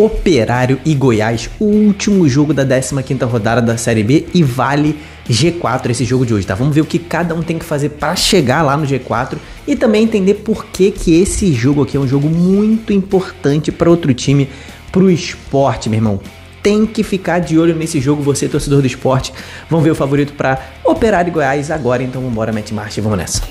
Operário e Goiás, o último jogo da 15ª rodada da Série B e vale G4 esse jogo de hoje, tá? Vamos ver o que cada um tem que fazer para chegar lá no G4 e também entender por que esse jogo aqui é um jogo muito importante para outro time, pro Sport, meu irmão. Tem que ficar de olho nesse jogo, você torcedor do Sport. Vamos ver o favorito para Operário e Goiás agora, então vamos embora, mete marcha e vamos nessa.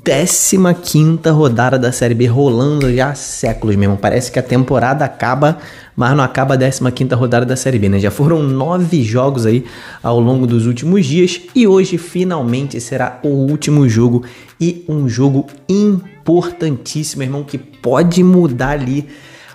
15ª rodada da Série B rolando já há séculos mesmo. Parece que a temporada acaba, mas não acaba a 15ª rodada da Série B, né? Já foram 9 jogos aí ao longo dos últimos dias e hoje finalmente será o último jogo e um jogo importantíssimo, irmão, que pode mudar ali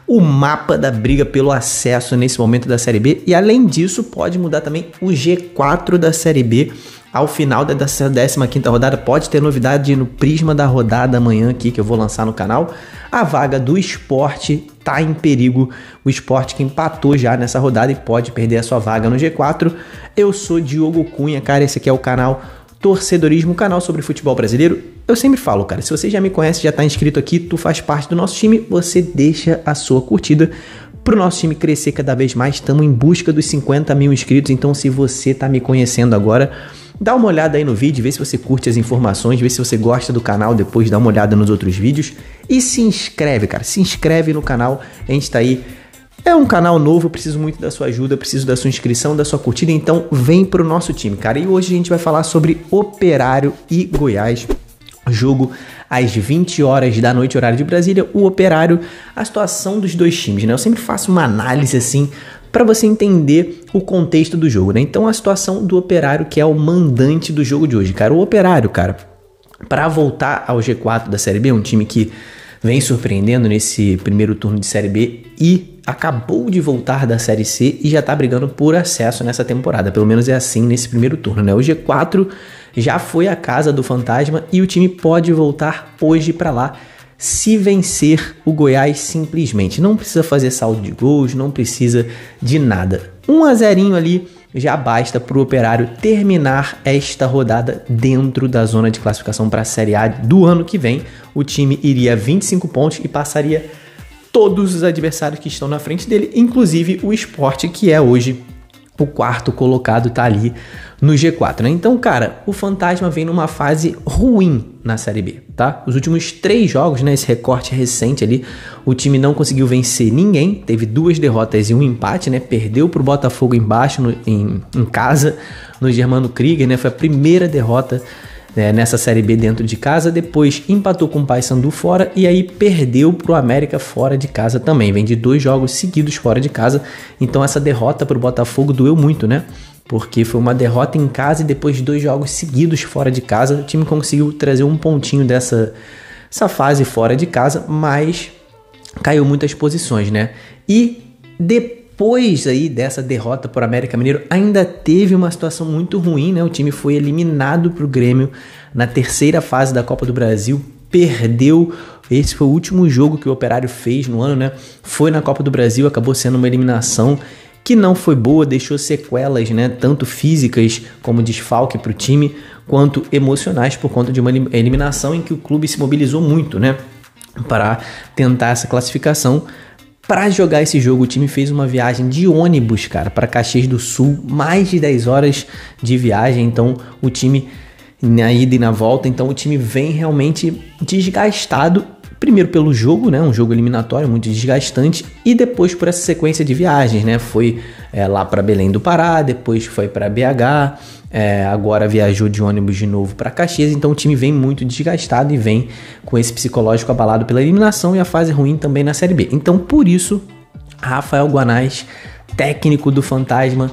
o mapa da briga pelo acesso nesse momento da Série B e além disso pode mudar também o G4 da Série B. Ao final dessa 15ª rodada pode ter novidade no Prisma da rodada amanhã aqui que eu vou lançar no canal. A vaga do Sport tá em perigo. O Sport que empatou já nessa rodada e pode perder a sua vaga no G4. Eu sou Diogo Cunha, cara, esse aqui é o canal Torcedorismo, canal sobre futebol brasileiro. Eu sempre falo, cara, se você já me conhece, já tá inscrito aqui, tu faz parte do nosso time, você deixa a sua curtida pro nosso time crescer cada vez mais. Estamos em busca dos 50 mil inscritos, então se você tá me conhecendo agora, dá uma olhada aí no vídeo, vê se você curte as informações, vê se você gosta do canal, depois dá uma olhada nos outros vídeos e se inscreve, cara, se inscreve no canal, a gente tá aí, é um canal novo, eu preciso muito da sua ajuda, preciso da sua inscrição, da sua curtida, então vem pro nosso time, cara. E hoje a gente vai falar sobre Operário e Goiás, jogo às 20 horas da noite, horário de Brasília. O Operário, a situação dos dois times, né? Eu sempre faço uma análise assim para você entender o contexto do jogo, né? Então a situação do Operário, que é o mandante do jogo de hoje, cara. O Operário, cara, para voltar ao G4 da Série B, um time que vem surpreendendo nesse primeiro turno de Série B e acabou de voltar da Série C e já tá brigando por acesso nessa temporada, pelo menos é assim nesse primeiro turno, né? O G4 já foi a casa do Fantasma e o time pode voltar hoje para lá se vencer o Goiás simplesmente. Não precisa fazer saldo de gols, não precisa de nada. 1-0 ali já basta para o Operário terminar esta rodada dentro da zona de classificação para a Série A do ano que vem. O time iria a 25 pontos e passaria todos os adversários que estão na frente dele, inclusive o Sport, que é hoje o quarto colocado, tá ali no G4, né? Então, cara, o Fantasma vem numa fase ruim na Série B, tá? Os últimos 3 jogos, né? Esse recorte recente ali, o time não conseguiu vencer ninguém, teve 2 derrotas e um empate, né? Perdeu pro Botafogo embaixo, em casa, no Germano Krieger, né? Foi a primeira derrota nessa Série B dentro de casa, depois empatou com o Paysandu fora e aí perdeu pro América fora de casa também. Vem de 2 jogos seguidos fora de casa, então essa derrota pro Botafogo doeu muito, né? Porque foi uma derrota em casa e depois de 2 jogos seguidos fora de casa, o time conseguiu trazer um pontinho dessa fase fora de casa, mas caiu muitas posições, né? E depois aí dessa derrota por América Mineiro, ainda teve uma situação muito ruim, né? O time foi eliminado pro Grêmio na 3ª fase da Copa do Brasil, perdeu. Esse foi o último jogo que o Operário fez no ano, né? Foi na Copa do Brasil, acabou sendo uma eliminação que não foi boa, deixou sequelas, né? Tanto físicas como desfalque pro time, quanto emocionais por conta de uma eliminação em que o clube se mobilizou muito, né? Para tentar essa classificação. Para jogar esse jogo, o time fez uma viagem de ônibus, cara, para Caxias do Sul, mais de 10 horas de viagem, então o time na ida e na volta, então o time vem realmente desgastado, primeiro pelo jogo, né, um jogo eliminatório muito desgastante, e depois por essa sequência de viagens, né, foi lá para Belém do Pará, depois foi para BH, agora viajou de ônibus de novo para Caxias, então o time vem muito desgastado e vem com esse psicológico abalado pela eliminação e a fase ruim também na Série B. Então por isso, Rafael Guanais, técnico do Fantasma,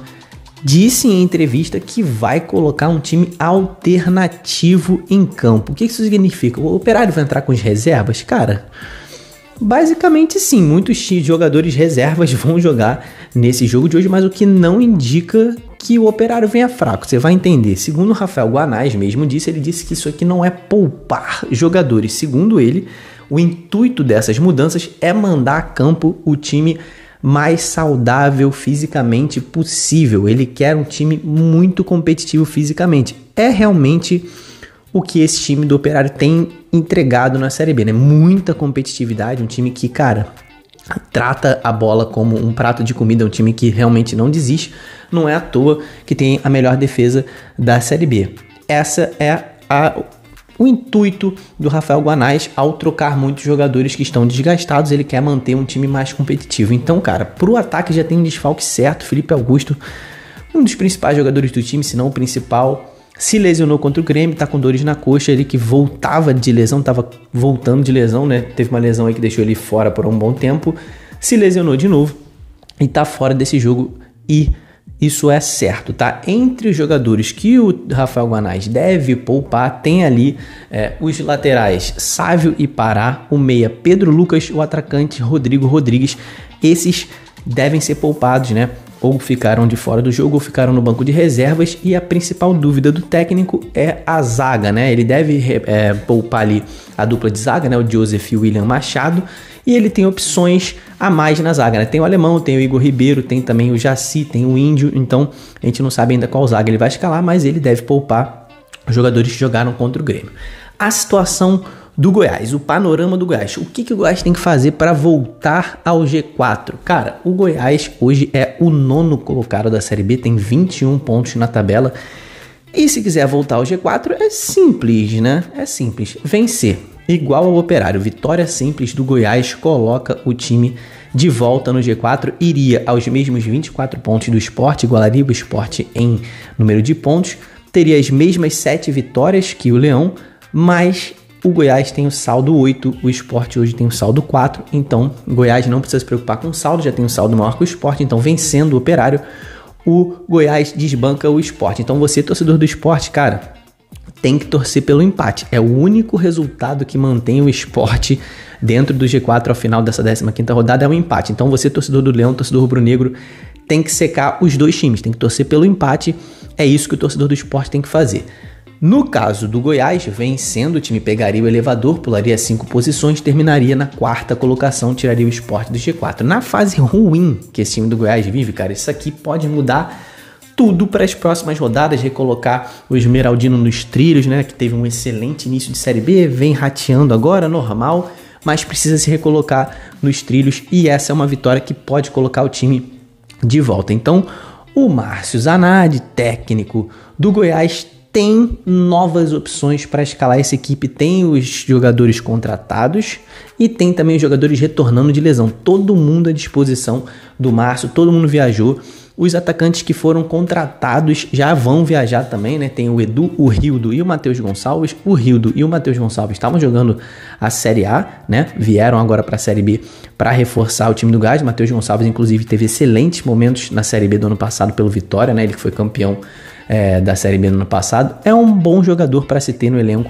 disse em entrevista que vai colocar um time alternativo em campo. O que isso significa? O Operário vai entrar com as reservas? Cara, basicamente sim, muitos jogadores reservas vão jogar nesse jogo de hoje, mas o que não indica que o Operário venha fraco, você vai entender. Segundo o Rafael Guanais mesmo disse, ele disse que isso aqui não é poupar jogadores. Segundo ele, o intuito dessas mudanças é mandar a campo o time mais saudável fisicamente possível. Ele quer um time muito competitivo fisicamente. É realmente o que esse time do Operário tem entregado na Série B, né? Muita competitividade, um time que, cara, trata a bola como um prato de comida, um time que realmente não desiste. Não é à toa que tem a melhor defesa da Série B. Essa é o intuito do Rafael Guanais ao trocar muitos jogadores que estão desgastados. Ele quer manter um time mais competitivo. Então, cara, pro ataque já tem um desfalque certo. Felipe Augusto, um dos principais jogadores do time, se não o principal, se lesionou contra o Grêmio, tá com dores na coxa. Ele que voltava de lesão, tava voltando de lesão, né? Teve uma lesão aí que deixou ele fora por um bom tempo. Se lesionou de novo e tá fora desse jogo, e isso é certo, tá? Entre os jogadores que o Rafael Guanais deve poupar, tem ali os laterais Sávio e Pará, o meia Pedro Lucas, o atacante Rodrigo Rodrigues. Esses devem ser poupados, né? Ou ficaram de fora do jogo ou ficaram no banco de reservas, e a principal dúvida do técnico é a zaga, né? Ele deve poupar ali a dupla de zaga, né? O Joseph e o William Machado, e ele tem opções a mais na zaga, né? Tem o Alemão, tem o Igor Ribeiro, tem também o Jaci, tem o Índio, então a gente não sabe ainda qual zaga ele vai escalar, mas ele deve poupar os jogadores que jogaram contra o Grêmio. A situação do Goiás, o panorama do Goiás. O que o Goiás tem que fazer para voltar ao G4? Cara, o Goiás hoje é o 9º colocado da Série B, tem 21 pontos na tabela. E se quiser voltar ao G4, é simples, né? É simples. Vencer, igual ao Operário. Vitória simples do Goiás coloca o time de volta no G4. Iria aos mesmos 24 pontos do Sport, igualaria o Sport em número de pontos. Teria as mesmas 7 vitórias que o Leão, mas o Goiás tem o saldo 8, o Sport hoje tem o saldo 4, então o Goiás não precisa se preocupar com o saldo, já tem um saldo maior que o Sport, então vencendo o Operário, o Goiás desbanca o Sport. Então você, torcedor do Sport, cara, tem que torcer pelo empate. É o único resultado que mantém o Sport dentro do G4 ao final dessa 15ª rodada, é o empate. Então você, torcedor do Leão, torcedor rubro-negro, tem que secar os dois times, tem que torcer pelo empate. É isso que o torcedor do Sport tem que fazer. No caso do Goiás, vencendo, o time pegaria o elevador, pularia 5 posições, terminaria na 4ª colocação, tiraria o Sport do G4. Na fase ruim que esse time do Goiás vive, cara, isso aqui pode mudar tudo para as próximas rodadas, recolocar o Esmeraldino nos trilhos, né, que teve um excelente início de Série B, vem rateando agora, normal, mas precisa se recolocar nos trilhos, e essa é uma vitória que pode colocar o time de volta. Então, o Márcio Zanardi, técnico do Goiás, tem novas opções para escalar essa equipe. Tem os jogadores contratados e tem também os jogadores retornando de lesão. Todo mundo à disposição do Márcio, todo mundo viajou. Os atacantes que foram contratados já vão viajar também, né? Tem o Edu, o Rildo e o Matheus Gonçalves. O Rildo e o Matheus Gonçalves estavam jogando a Série A, né? Vieram agora para a Série B para reforçar o time do Gás. O Matheus Gonçalves, inclusive, teve excelentes momentos na Série B do ano passado pelo Vitória, né? Ele que foi campeão da Série B no ano passado. É um bom jogador para se ter no elenco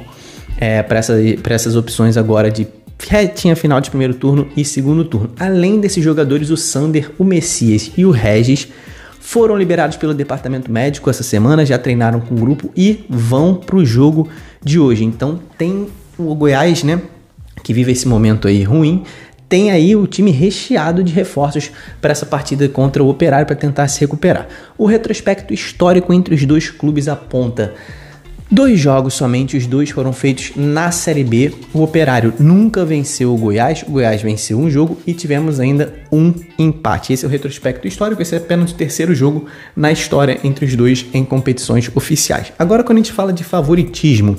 para essas opções agora de retinha final de primeiro turno e segundo turno. Além desses jogadores, o Sander, o Messias e o Regis foram liberados pelo departamento médico essa semana, já treinaram com o grupo e vão para o jogo de hoje. Então tem o Goiás, né, que vive esse momento aí ruim, tem aí o time recheado de reforços para essa partida contra o Operário para tentar se recuperar. O retrospecto histórico entre os dois clubes aponta 2 jogos somente, os 2 foram feitos na Série B. O Operário nunca venceu o Goiás venceu um jogo e tivemos ainda um empate. Esse é o retrospecto histórico, esse é apenas o 3º jogo na história entre os dois em competições oficiais. Agora, quando a gente fala de favoritismo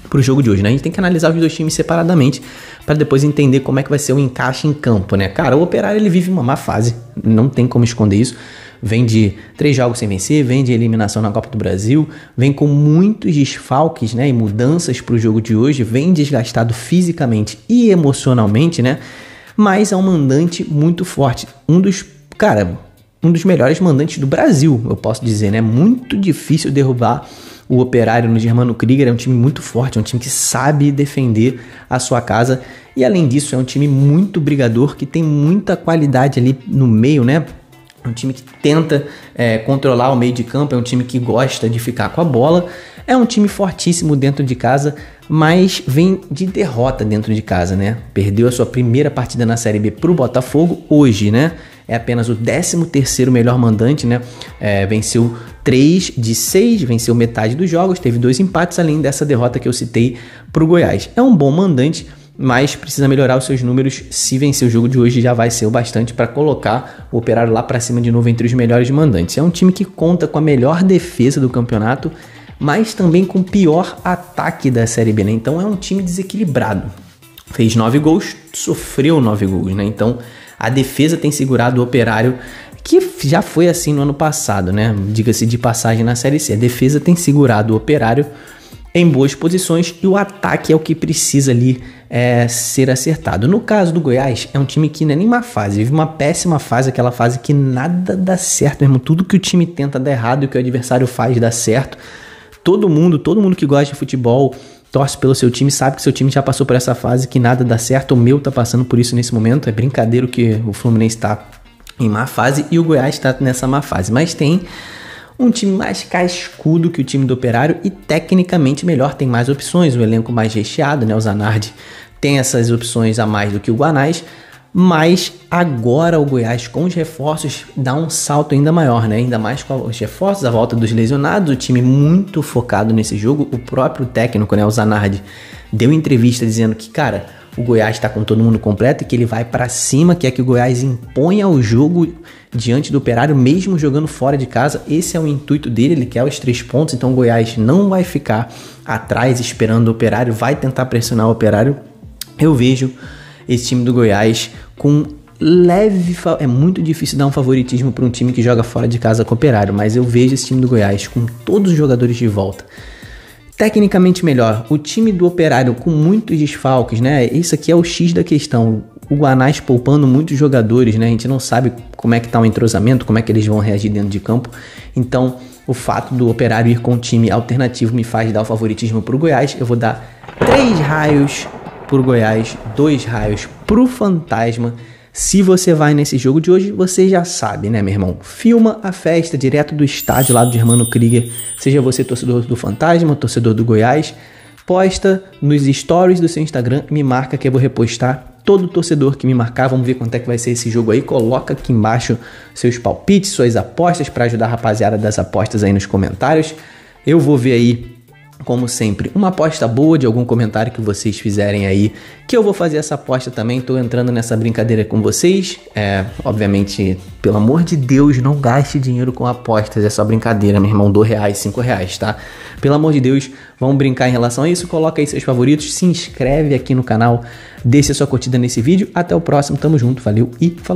para o jogo de hoje, né? A gente tem que analisar os dois times separadamente para depois entender como é que vai ser o encaixe em campo, né? Cara, o Operário ele vive uma má fase, não tem como esconder isso. Vem de 3 jogos sem vencer, vem de eliminação na Copa do Brasil, vem com muitos desfalques, né, e mudanças para o jogo de hoje, vem desgastado fisicamente e emocionalmente, né? Mas é um mandante muito forte, um dos melhores mandantes do Brasil, eu posso dizer, né? Muito difícil derrubar o Operário no Germano Krieger. É um time muito forte, é um time que sabe defender a sua casa e, além disso, é um time muito brigador, que tem muita qualidade ali no meio, né? É um time que tenta controlar o meio de campo, é um time que gosta de ficar com a bola, é um time fortíssimo dentro de casa, mas vem de derrota dentro de casa, né? Perdeu a sua primeira partida na Série B pro Botafogo hoje, né? É apenas o 13º melhor mandante, né? Venceu 3 de 6, venceu metade dos jogos, teve 2 empates, além dessa derrota que eu citei para o Goiás. É um bom mandante, mas precisa melhorar os seus números. Se vencer o jogo de hoje já vai ser o bastante para colocar o Operário lá para cima de novo entre os melhores mandantes. É um time que conta com a melhor defesa do campeonato, mas também com o pior ataque da Série B, né? Então é um time desequilibrado. Fez 9 gols, sofreu 9 gols, né? Então a defesa tem segurado o Operário, que já foi assim no ano passado, né? Diga-se de passagem na Série C. A defesa tem segurado o Operário em boas posições e o ataque é o que precisa ali ser acertado. No caso do Goiás, é um time que não é nem uma fase, vive uma péssima fase, aquela fase que nada dá certo, mesmo. Tudo que o time tenta dá errado e o que o adversário faz dá certo. Todo mundo que gosta de futebol torce pelo seu time, sabe que seu time já passou por essa fase que nada dá certo. O meu tá passando por isso nesse momento. É brincadeira que o Fluminense tá em má fase e o Goiás está nessa má fase, mas tem um time mais cascudo que o time do Operário e tecnicamente melhor, tem mais opções, o elenco mais recheado, né? O Zanardi tem essas opções a mais do que o Guanais, mas agora o Goiás com os reforços dá um salto ainda maior, né? Ainda mais com os reforços, a volta dos lesionados, o time muito focado nesse jogo. O próprio técnico, né, o Zanardi, deu entrevista dizendo que, cara, o Goiás está com todo mundo completo e que ele vai para cima, quer que o Goiás imponha o jogo diante do Operário, mesmo jogando fora de casa. Esse é o intuito dele, ele quer os 3 pontos, então o Goiás não vai ficar atrás esperando o Operário, vai tentar pressionar o Operário. Eu vejo esse time do Goiás com leve... É muito difícil dar um favoritismo para um time que joga fora de casa com o Operário, mas eu vejo esse time do Goiás com todos os jogadores de volta tecnicamente melhor. O time do Operário com muitos desfalques, né? Isso aqui é o X da questão. O Guanais poupando muitos jogadores, né? A gente não sabe como é que tá o entrosamento, como é que eles vão reagir dentro de campo. Então, o fato do Operário ir com um time alternativo me faz dar o favoritismo pro Goiás. Eu vou dar 3 raios pro Goiás, 2 raios pro Fantasma. Se você vai nesse jogo de hoje, você já sabe, né, meu irmão? Filma a festa direto do estádio lá do Germano Krieger. Seja você torcedor do Fantasma, torcedor do Goiás, posta nos stories do seu Instagram e me marca que eu vou repostar. Todo torcedor que me marcar, vamos ver quanto é que vai ser esse jogo aí. Coloca aqui embaixo seus palpites, suas apostas, para ajudar a rapaziada das apostas aí nos comentários. Eu vou ver aí, como sempre, uma aposta boa de algum comentário que vocês fizerem aí, que eu vou fazer essa aposta também. Tô entrando nessa brincadeira com vocês. Obviamente, pelo amor de Deus, não gaste dinheiro com apostas, é só brincadeira, meu irmão. R$2, R$5, tá? Pelo amor de Deus, vamos brincar em relação a isso. Coloca aí seus favoritos, se inscreve aqui no canal, deixa sua curtida nesse vídeo. Até o próximo, tamo junto, valeu e falou!